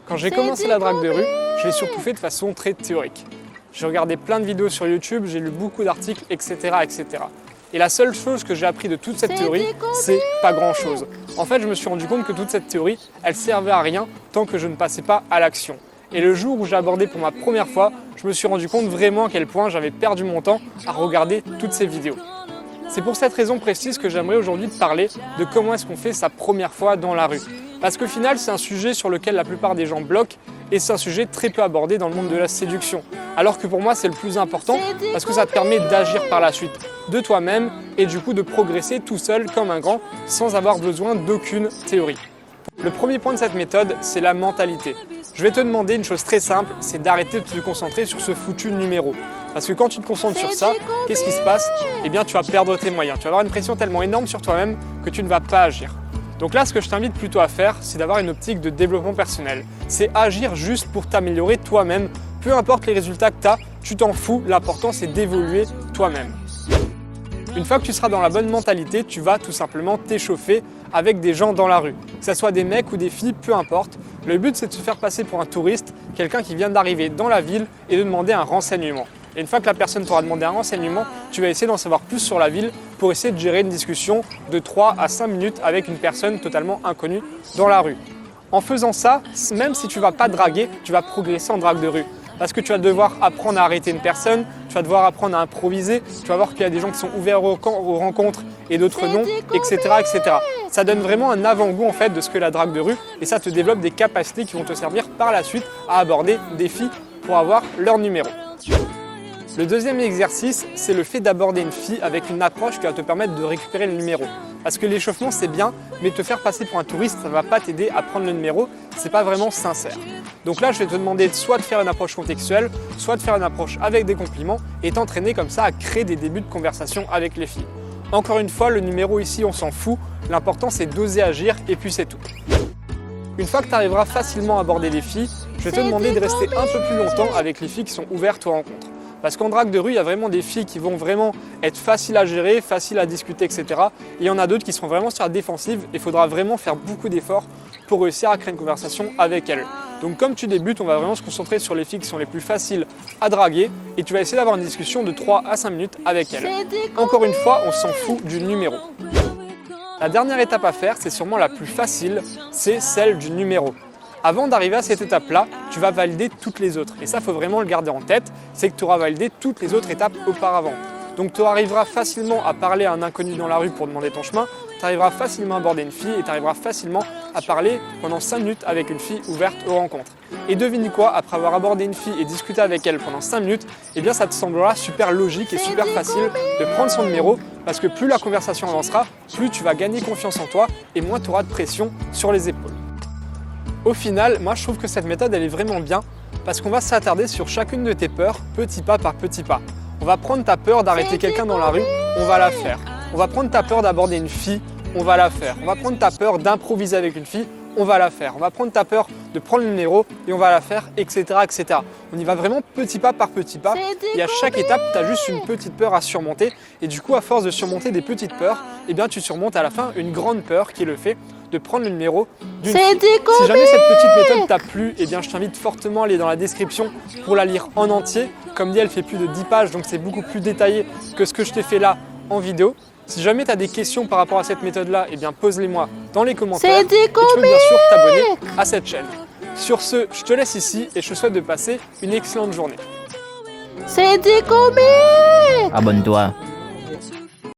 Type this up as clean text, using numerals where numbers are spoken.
Quand j'ai commencé la drague de rue, je l'ai surtout fait de façon très théorique. J'ai regardé plein de vidéos sur YouTube, j'ai lu beaucoup d'articles, etc., etc. Et la seule chose que j'ai appris de toute cette théorie, c'est pas grand-chose. En fait, je me suis rendu compte que toute cette théorie, elle servait à rien tant que je ne passais pas à l'action. Et le jour où j'ai abordé pour ma première fois, je me suis rendu compte vraiment à quel point j'avais perdu mon temps à regarder toutes ces vidéos. C'est pour cette raison précise que j'aimerais aujourd'hui te parler de comment est-ce qu'on fait sa première fois dans la rue. Parce qu'au final, c'est un sujet sur lequel la plupart des gens bloquent et c'est un sujet très peu abordé dans le monde de la séduction. Alors que pour moi, c'est le plus important parce que ça te permet d'agir par la suite de toi-même et du coup de progresser tout seul comme un grand sans avoir besoin d'aucune théorie. Le premier point de cette méthode, c'est la mentalité. Je vais te demander une chose très simple, c'est d'arrêter de te concentrer sur ce foutu numéro. Parce que quand tu te concentres sur ça, qu'est-ce qui se passe? Eh bien, tu vas perdre tes moyens. Tu vas avoir une pression tellement énorme sur toi-même que tu ne vas pas agir. Donc là, ce que je t'invite plutôt à faire, c'est d'avoir une optique de développement personnel. C'est agir juste pour t'améliorer toi-même. Peu importe les résultats que tu as, tu t'en fous. L'important, c'est d'évoluer toi-même. Une fois que tu seras dans la bonne mentalité, tu vas tout simplement t'échauffer avec des gens dans la rue. Que ce soit des mecs ou des filles, peu importe. Le but, c'est de se faire passer pour un touriste, quelqu'un qui vient d'arriver dans la ville et de demander un renseignement. Et une fois que la personne t'aura demandé un renseignement, tu vas essayer d'en savoir plus sur la ville pour essayer de gérer une discussion de 3 à 5 minutes avec une personne totalement inconnue dans la rue. En faisant ça, même si tu ne vas pas draguer, tu vas progresser en drague de rue. Parce que tu vas devoir apprendre à arrêter une personne, tu vas devoir apprendre à improviser, tu vas voir qu'il y a des gens qui sont ouverts aux rencontres et d'autres non, etc., etc. Ça donne vraiment un avant-goût en fait de ce que la drague de rue et ça te développe des capacités qui vont te servir par la suite à aborder des filles pour avoir leur numéro. Le deuxième exercice, c'est le fait d'aborder une fille avec une approche qui va te permettre de récupérer le numéro. Parce que l'échauffement c'est bien, mais te faire passer pour un touriste, ça ne va pas t'aider à prendre le numéro, c'est pas vraiment sincère. Donc là, je vais te demander soit de faire une approche contextuelle, soit de faire une approche avec des compliments et t'entraîner comme ça à créer des débuts de conversation avec les filles. Encore une fois, le numéro ici, on s'en fout, l'important c'est d'oser agir et puis c'est tout. Une fois que tu arriveras facilement à aborder les filles, je vais te demander de rester un peu plus longtemps avec les filles qui sont ouvertes aux rencontres. Parce qu'en drague de rue, il y a vraiment des filles qui vont vraiment être faciles à gérer, faciles à discuter, etc. Et il y en a d'autres qui seront vraiment sur la défensive et il faudra vraiment faire beaucoup d'efforts pour réussir à créer une conversation avec elles. Donc comme tu débutes, on va vraiment se concentrer sur les filles qui sont les plus faciles à draguer et tu vas essayer d'avoir une discussion de 3 à 5 minutes avec elles. Encore une fois, on s'en fout du numéro. La dernière étape à faire, c'est sûrement la plus facile, c'est celle du numéro. Avant d'arriver à cette étape-là, tu vas valider toutes les autres. Et ça, il faut vraiment le garder en tête, c'est que tu auras validé toutes les autres étapes auparavant. Donc tu arriveras facilement à parler à un inconnu dans la rue pour demander ton chemin, tu arriveras facilement à aborder une fille et tu arriveras facilement à parler pendant 5 minutes avec une fille ouverte aux rencontres. Et devine quoi, après avoir abordé une fille et discuté avec elle pendant 5 minutes, eh bien ça te semblera super logique et super facile de prendre son numéro parce que plus la conversation avancera, plus tu vas gagner confiance en toi et moins tu auras de pression sur les épaules. Au final, moi je trouve que cette méthode elle est vraiment bien parce qu'on va s'attarder sur chacune de tes peurs, petit pas par petit pas. On va prendre ta peur d'arrêter quelqu'un dans la rue, on va la faire. On va prendre ta peur d'aborder une fille, on va la faire. On va prendre ta peur d'improviser avec une fille, on va la faire. On va prendre ta peur de prendre le numéro et on va la faire, etc., etc. On y va vraiment petit pas par petit pas et à chaque étape, tu as juste une petite peur à surmonter et du coup, à force de surmonter des petites peurs, eh bien, tu surmontes à la fin une grande peur qui est le fait de prendre le numéro d'une fille. Si jamais cette petite méthode t'a plu, eh bien, je t'invite fortement à aller dans la description pour la lire en entier. Comme dit, elle fait plus de 10 pages, donc c'est beaucoup plus détaillé que ce que je t'ai fait là en vidéo. Si jamais tu as des questions par rapport à cette méthode-là, eh bien pose-les-moi dans les commentaires et tu peux bien sûr t'abonner à cette chaîne. Sur ce, je te laisse ici et je te souhaite de passer une excellente journée. C'est des comiques. Abonne-toi.